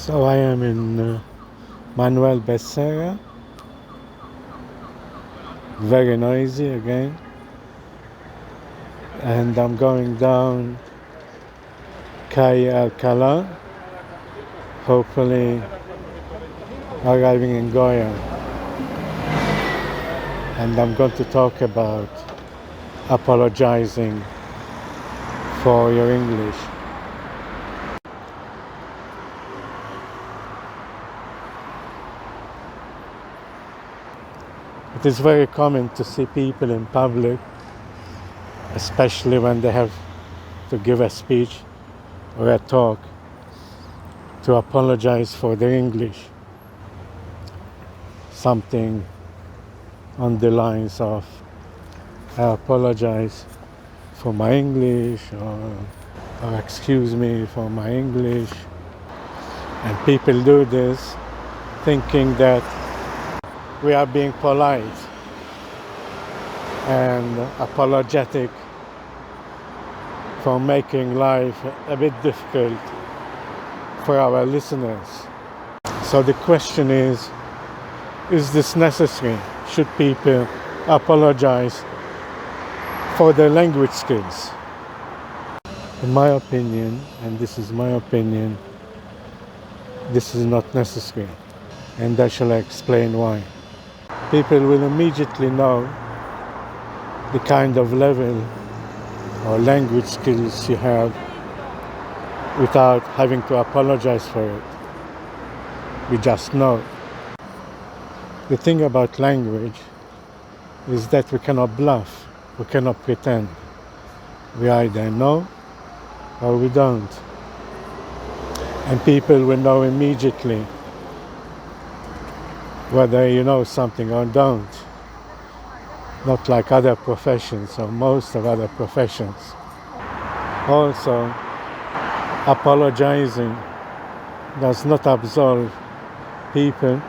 So I am in Manuel Becerra, very noisy again, and I'm going down Calle Alcalá, hopefully arriving in Goya, and I'm going to talk about apologizing for your English. It is very common to see people in public, especially when they have to give a speech or a talk, to apologize for their English. Something on the lines of, I apologize for my English, or excuse me for my English. And people do this thinking that we are being polite and apologetic for making life a bit difficult for our listeners. So the question is this necessary? Should people apologize for their language skills? In my opinion, and this is my opinion, this is not necessary, and I shall explain why. People will immediately know the kind of level or language skills you have without having to apologize for it. We just know. The thing about language is that we cannot bluff, we cannot pretend. We either know or we don't. And people will know immediately whether you know something or don't. Not like other professions, or most of other professions. Also, apologizing does not absolve people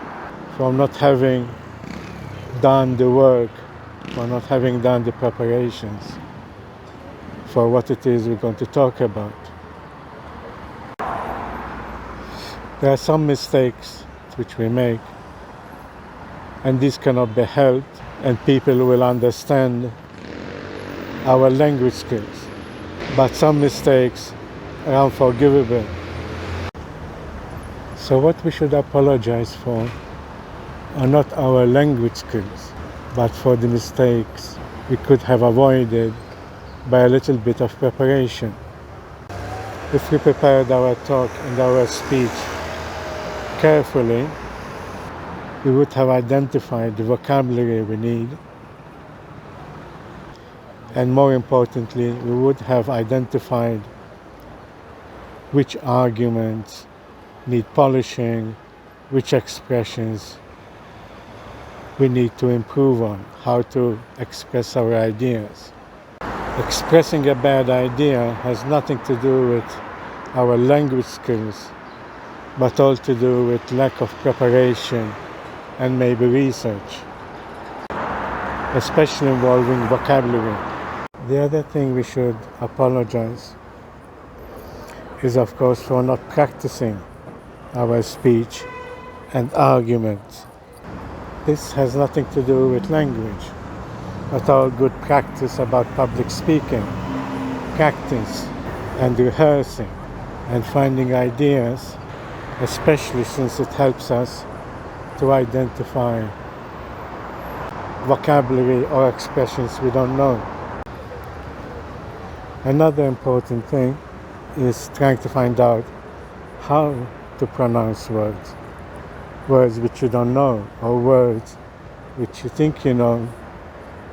from not having done the work, or not having done the preparations for what it is we're going to talk about. There are some mistakes which we make, and these cannot be helped, and people will understand our language skills. But some mistakes are unforgivable. So what we should apologize for are not our language skills, but for the mistakes we could have avoided by a little bit of preparation. If we prepared our talk and our speech carefully, we would have identified the vocabulary we need, and more importantly, we would have identified which arguments need polishing, which expressions we need to improve on, how to express our ideas. Expressing a bad idea has nothing to do with our language skills, but all to do with lack of preparation and maybe research, especially involving vocabulary. The other thing we should apologize is, of course, for not practicing our speech and arguments. This has nothing to do with language, but all good practice about public speaking, practice and rehearsing and finding ideas, especially since it helps us to identify vocabulary or expressions we don't know. Another important thing is trying to find out how to pronounce words which you don't know, or words which you think you know,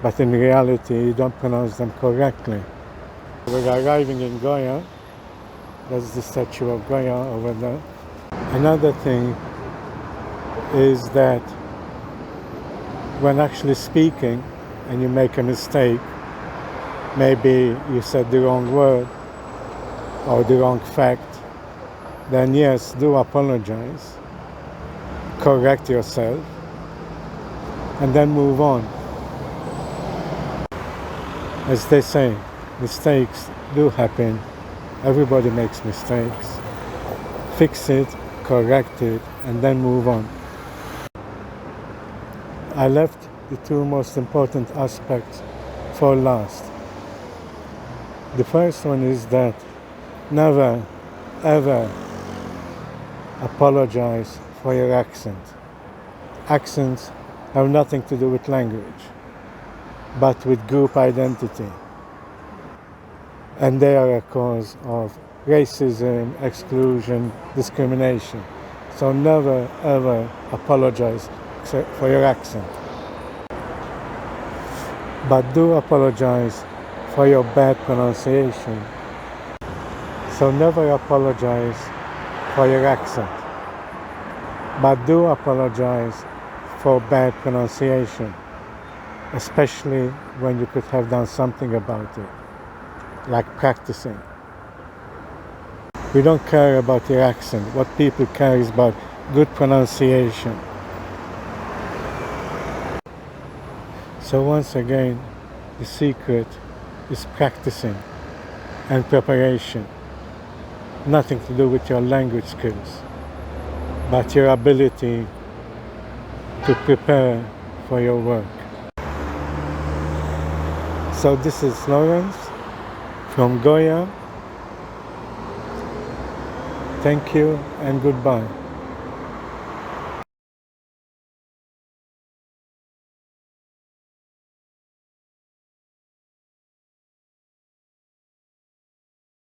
but in reality you don't pronounce them correctly. We're arriving in Goya. That's the statue of Goya over there. Another thing is that when actually speaking and you make a mistake, maybe you said the wrong word or the wrong fact, then yes, do apologize, correct yourself, and then move on. As they say, mistakes do happen. Everybody makes mistakes. Fix it correct it, and then move on. I left the two most important aspects for last. The first one is that never, ever apologize for your accent. Accents have nothing to do with language, but with group identity. And they are a cause of racism, exclusion, discrimination. So never, ever apologize for your accent. But do apologize for your bad pronunciation. So never apologize for your accent, but do apologize for bad pronunciation, especially when you could have done something about it, like practicing. We don't care about your accent. What people care is about good pronunciation. So once again, the secret is practicing and preparation. Nothing to do with your language skills, but your ability to prepare for your work. So this is Lawrence from Goya. Thank you and goodbye.